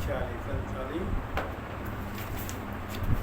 46, 39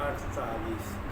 48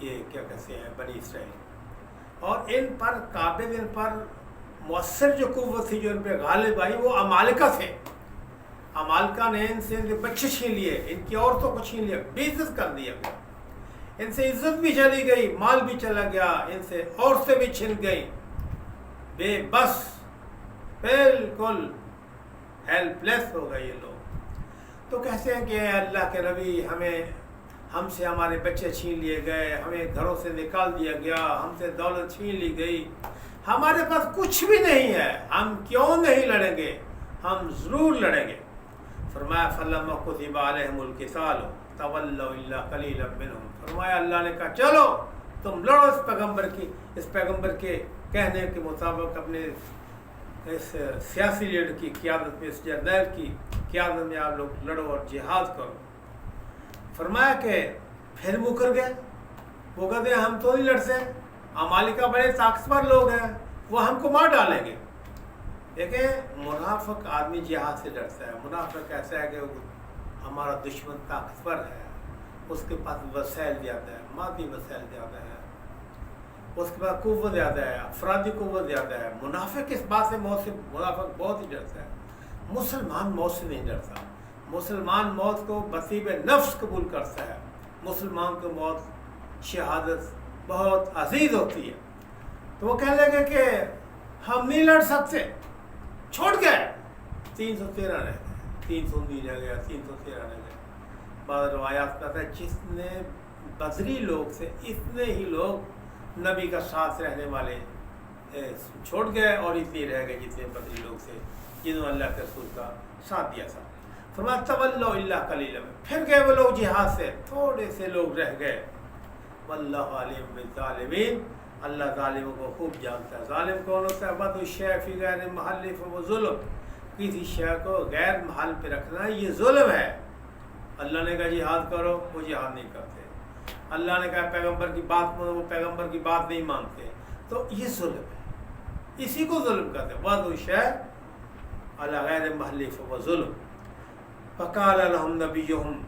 یہ کیا کہتے ہیں بنی اسرائیل، اور ان پر قابض، ان پر مؤثر جو قوت تھی جو ان پہ غالب آئی وہ عمالقہ تھے۔ عمالقہ نے ان سے بچے چھین لیے، ان کی عورتوں کو چھین لیا، بے عزت کر دیا گیا، ان سے عزت بھی چلی گئی، مال بھی چلا گیا، ان سے عورتیں بھی چھن گئیں، بے بس بالکل ہیلپ لیس ہو گئے یہ لوگ۔ تو کہتے ہیں کہ اللہ کے نبی ہم سے ہمارے بچے چھین لیے گئے، ہمیں گھروں سے نکال دیا گیا، ہم سے دولت چھین لی گئی، ہمارے پاس کچھ بھی نہیں ہے، ہم کیوں نہیں لڑیں گے؟ ہم ضرور لڑیں گے۔ فرمایا فَلَمَّا كُتِبَ عَلَيْهِمُ الْقِتَالُ تَوَلَّوْا إِلَّا قَلِيلًا مِّنْهُمْ۔ فرمایا اللہ نے کہا چلو تم لڑو اس پیغمبر کے کہنے کے مطابق، اپنے اس سیاسی لیڈر کی قیادت میں، اس جرنیل کی قیادت میں آپ لوگ لڑو اور جہاد کرو۔ فرمایا کہ پھر مکر گئے، وہ کہتے ہیں ہم تو نہیں لڑتے، عمالقہ بڑے طاقتور لوگ ہیں، وہ ہم کو مار ڈالیں گے۔ دیکھیں منافق آدمی جہاد سے ڈرتا ہے، منافق ایسا ہے کہ ہمارا دشمن طاقتور ہے، اس کے پاس وسائل زیادہ ہے، مادی وسائل زیادہ ہے، اس کے پاس قوت زیادہ ہے، افرادی قوت زیادہ ہے۔ منافق اس بات سے منافق بہت ہی ڈرتا ہے۔ مسلمان موت سے نہیں ڈرتا، مسلمان موت کو بطیب نفس قبول کرتا ہے، مسلمان کو موت شہادت بہت عزیز ہوتی ہے۔ تو وہ کہنے لگے کہ ہم نہیں لڑ سکتے، چھوڑ گئے، 313 رہ گئے، 319 رہ گیا، 313 رہ گئے۔ بعض روایات کا ہے جس نے بدری لوگ سے اتنے ہی لوگ نبی کا ساتھ رہنے والے چھوڑ گئے، اور اتنے رہ گئے جتنے بدری لوگ سے جنہوں نے اللہ کے رسول کا ساتھ دیا تھا۔ فرمایا تولوا الا قلیلا، پھر گئے وہ لوگ جہاد سے، تھوڑے سے لوگ رہ گئے۔ واللہ علیم بالظالمین، اللہ ظالموں کو خوب جانتا ہے۔ ظالم کون ہوتا ہے؟ وضع الشیء فی غیر محلہ فہو ظلم، کسی شے کو غیر محل پہ رکھنا یہ ظلم ہے۔ اللہ نے کہا جہاد کرو، وہ جہاد نہیں کرتے، اللہ نے کہا پیغمبر کی بات مانو، وہ پیغمبر کی بات نہیں مانتے، تو یہ ظلم ہے، اسی کو ظلم کہتے ہیں۔ وضع الشیء علی غیر محلہ فہو ظلم۔ فقال لهم نبیہم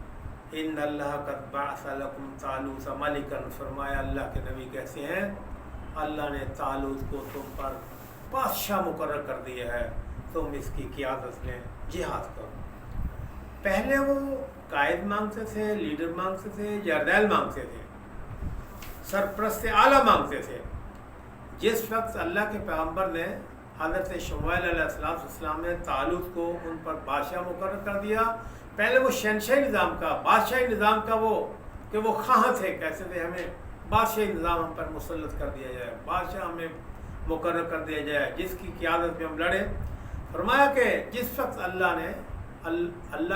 ان اللہ قد بعث لکم طالوت ملکا، فرمایا اللہ کے نبی کیسے ہیں اللہ نے طالوت کو تم پر بادشاہ مقرر کر دیا ہے، تم اس کی قیادت میں جہاد کرو۔ پہلے وہ قائد مانگتے تھے، لیڈر مانگتے تھے، جرنیل مانگتے تھے، سرپرست اعلیٰ مانگتے تھے۔ جس وقت اللہ کے پیغمبر نے حضرت شمویل علیہ السلام نے طالوت کو ان پر بادشاہ مقرر کر دیا، پہلے وہ شہنشاہی نظام کا، بادشاہی نظام کا وہ کہ وہ خواہاں تھے، کہتے تھے ہمیں بادشاہی نظام ہم پر مسلط کر دیا جائے، بادشاہ ہمیں مقرر کر دیا جائے جس کی قیادت میں ہم لڑیں۔ فرمایا کہ جس وقت اللہ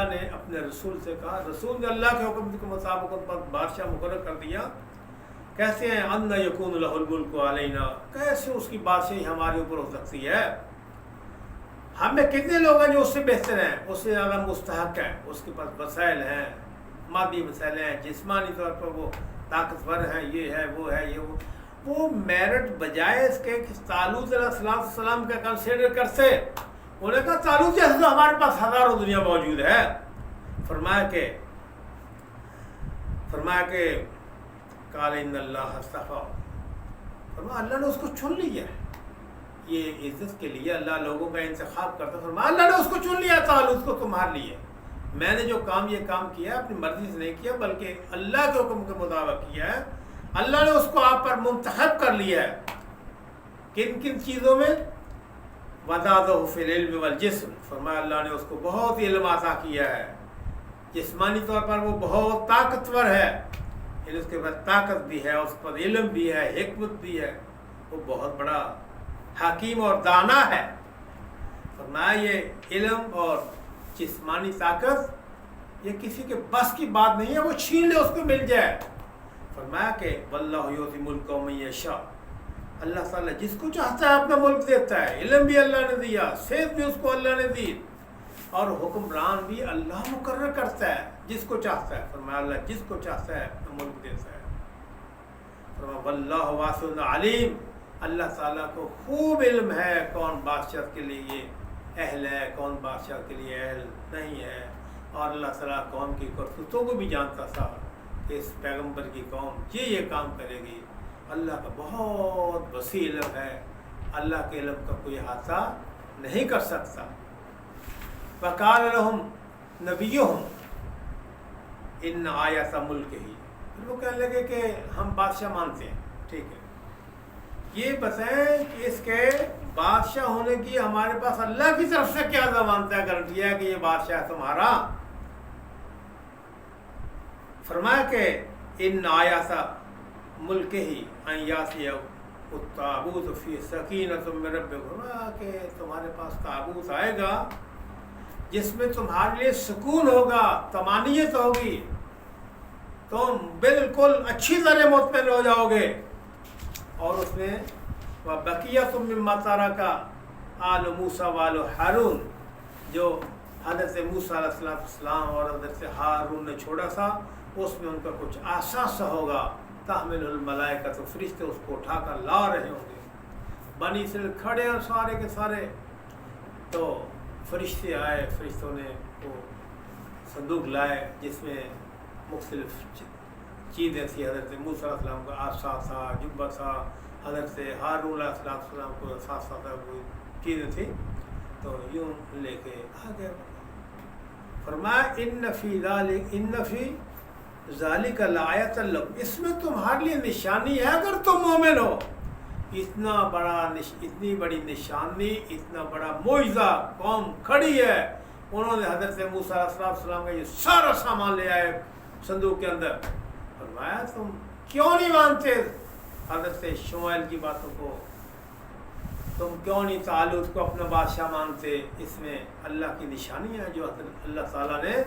نے اپنے رسول سے کہا، رسول نے اللہ کے حکم کے مطابق ان پر بادشاہ مقرر کر دیا، کیسے ہیں ان یکون لہ الملک علینا، کیسے اس کی بادشاہی ہمارے اوپر ہو سکتی ہے؟ ہم میں کتنے لوگ ہیں جو اس سے بہتر ہیں، اس سے زیادہ مستحق ہیں، اس کے پاس وسائل ہیں، مادی وسائل ہیں، جسمانی طور پر وہ طاقتور ہیں، یہ ہے وہ ہے یہ وہ میرٹ بجائے اس کے کہ طالوت علیہ السلام کا کنسیڈر کرتے، انہوں نے کہا طالوت جیسے تو ہمارے پاس ہزاروں دنیا موجود ہے۔ فرمایا کہ قال ان اللہ اصطفیٰ، فرمایا اللہ نے اس کو چن لیا ہے، یہ عزت کے لیے اللہ لوگوں کا انتخاب کرتا ہے۔ فرمایا اللہ نے اس کو چن لیا، طالوت کو تمہارے لیے، میں نے جو یہ کام کیا اپنی مرضی سے نہیں کیا بلکہ اللہ کے حکم کے مطابق کیا ہے، اللہ نے اس کو آپ پر منتخب کر لیا ہے۔ کن کن چیزوں میں؟ وزادہ فی العلم والجسم، فرمایا اللہ نے اس کو بہت علم عطا کیا ہے، جسمانی طور پر وہ بہت طاقتور ہے، یعنی اس کے پاس طاقت بھی ہے، اس کے پاس علم بھی ہے، حکمت بھی ہے، وہ بہت بڑا حکیم اور دانا ہے۔ فرمایا یہ علم اور جسمانی طاقت یہ کسی کے بس کی بات نہیں ہے، وہ چھین لے اس کو مل جائے۔ فرمایا کہ واللہ یؤتی ملک من یشاء، اللہ تعالیٰ جس کو چاہتا ہے اپنا ملک دیتا ہے، علم بھی اللہ نے دیا، صحت بھی اس کو اللہ نے دی، اور حکمران بھی اللہ مقرر کرتا ہے جس کو چاہتا ہے۔ فرمایا اللہ جس کو چاہتا ہے اپنا ملک دیتا ہے۔ فرمایا واللہ واسع علیم، اللہ تعالیٰ کو خوب علم ہے کون بادشاہ کے لیے اہل ہے، کون بادشاہ کے لیے اہل نہیں ہے، اور اللہ تعالیٰ قوم کی کرتوتوں کو بھی جانتا تھا، کہ اس پیغمبر کی قوم یہ کام کرے گی. اللہ کا بہت وسیع علم ہے, اللہ کے علم کا کوئی احاطہ نہیں کر سکتا. وقال لهم نبیہم ان آیت ملک ہی, پھر وہ کہنے لگے کہ ہم بادشاہ مانتے ہیں, ٹھیک ہے, یہ بتائیں کہ اس کے بادشاہ ہونے کی ہمارے پاس اللہ کی طرف سے کیا ضمانت ہے, گارنٹی ہے کہ یہ بادشاہ ہے تمہارا. فرمایا کہ ان آیات ملک ہی ان یاتی التابوت فی سکینۃ من ربکم, کہ تمہارے پاس تابوت آئے گا جس میں تمہارے لیے سکون ہوگا, طمانینت ہوگی, تم بالکل اچھی طرح مطمئن ہو جاؤ گے. اور اس میں وَبَقِيَّةٌ مِّمَّا تَرَكَ آلُ مُوسَىٰ وَآلُ ہارون, جو حضرت موسیٰ علیہ السلام اور حضرت ہارون نے چھوڑا تھا, اس میں ان کا کچھ اثاثہ ہوگا. تحمل الملائکہ, تو فرشتے اس کو اٹھا کر لا رہے ہوں گے. بنی اسرائیل کھڑے ہیں سارے کے سارے, تو فرشتے آئے, فرشتوں نے وہ صندوق لائے جس میں مختلف چیزیں تھیں. حضرت موسیٰ علیہ السلام کا عصا تھا, جبہ تھا, حضرت ہارون علیہ السلام کو ساتھ کوئی چیزیں تھیں, تو یوں لے کے آگے فرمایا ان فی ذالک لآیۃ لکم, اس میں تمہارے لیے نشانی ہے اگر تم مومن ہو. اتنی بڑی نشانی, اتنا بڑا معجزہ قوم کھڑی ہے. انہوں نے حضرت موسیٰ علیہ السلام کا یہ سارا سامان لے آئے صندوق کے اندر. فرمایا تم کیوں نہیں مانتے حضرت شمائل کی باتوں کو, تم کیوں نہیں طالوت کو اپنا بادشاہ مانتے. اس میں اللہ کی نشانی ہے جو اللہ تعالیٰ نے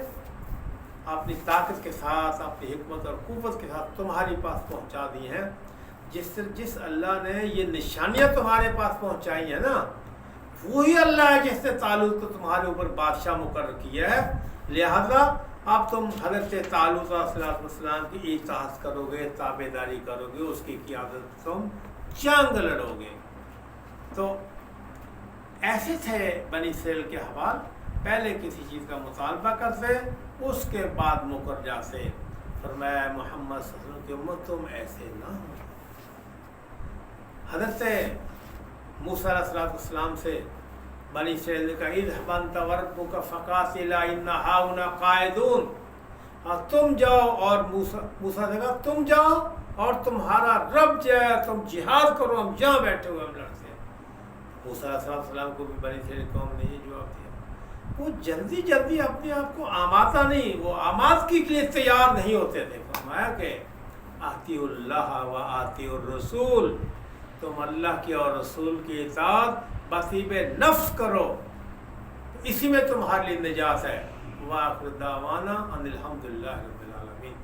اپنی طاقت کے ساتھ, اپنی حکمت اور قوت کے ساتھ تمہارے پاس پہنچا دی ہیں. جس اللہ نے یہ نشانیاں تمہارے پاس پہنچائی ہیں نا, وہی اللہ ہے جس نے طالوت کو تمہارے اوپر بادشاہ مقرر کیا ہے. لہذا اب تم حضرت طالوت علیہ السلام کی اطاعت کرو گے, تابع داری کرو گے, اس کی قیادت تم جنگ لڑو گے. تو ایسے تھے بنی اسرائیل کے حوال, پہلے کسی چیز کا مطالبہ کرتے, اس کے بعد مکر جاتے. فرمایا محمد صلی اللہ علیہ وسلم کی امت تم ایسے نہ ہو. حضرت موسیٰ علیہ السلام سے بنی اسرائیل کا اذهب انت وربک فقاتلا ان ہاؤنا قاعدون, تم جاؤ, اور موسیٰ نے کہا تم جاؤ اور تمہارا رب جائے, تم جہاد کرو, ہم جہاں بیٹھے ہوئے ہم لڑتے ہیں. موسیٰ علیہ السلام کو بھی بنی اسرائیل قوم نے یہ جواب دیا. وہ جلدی اپنے آپ کو آمادہ نہیں, وہ آمادگی کے لیے تیار نہیں ہوتے تھے. فرمایا کہ آتی اللہ و آتی الرسول, تم اللہ کی اور رسول کی اطاعت بطیب نفس کرو, اسی میں تمہارے لیے نجات ہے. وآخر دعوانا ان الحمد للہ رب العالمین.